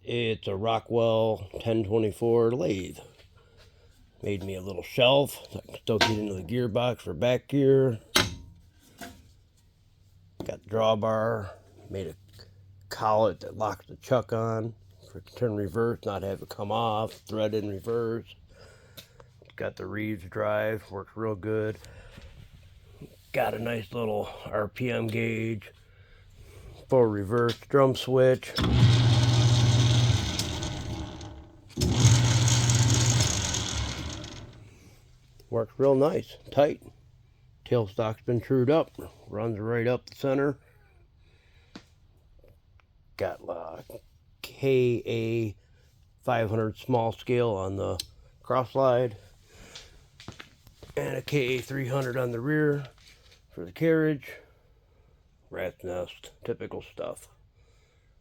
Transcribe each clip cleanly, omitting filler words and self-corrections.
It's a Rockwell 1024 lathe. Made me a little shelf so I can still get into the gearbox for back gear. Got the drawbar. Made a collet that locks the chuck on for it to turn reverse, not have it come off. Thread in reverse. Got the Reeves drive, works real good. Got a nice little RPM gauge. Full reverse drum switch. Works real nice, tight. Tailstock's been trued up, runs right up the center. Got KA 500 small scale on the cross slide, and a KA 300 on the rear for the carriage. Rat's nest, typical stuff.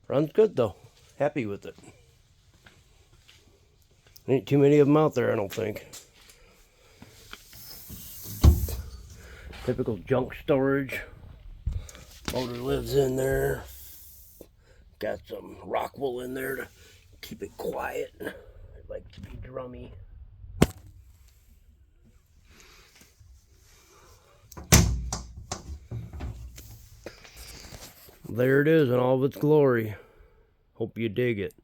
Runs good though, happy with it. Ain't too many of them out there, I don't think. Typical junk storage. Motor lives in there. Got some Rockwell in there to keep it quiet. I like to be drummy. There it is in all of its glory. Hope you dig it.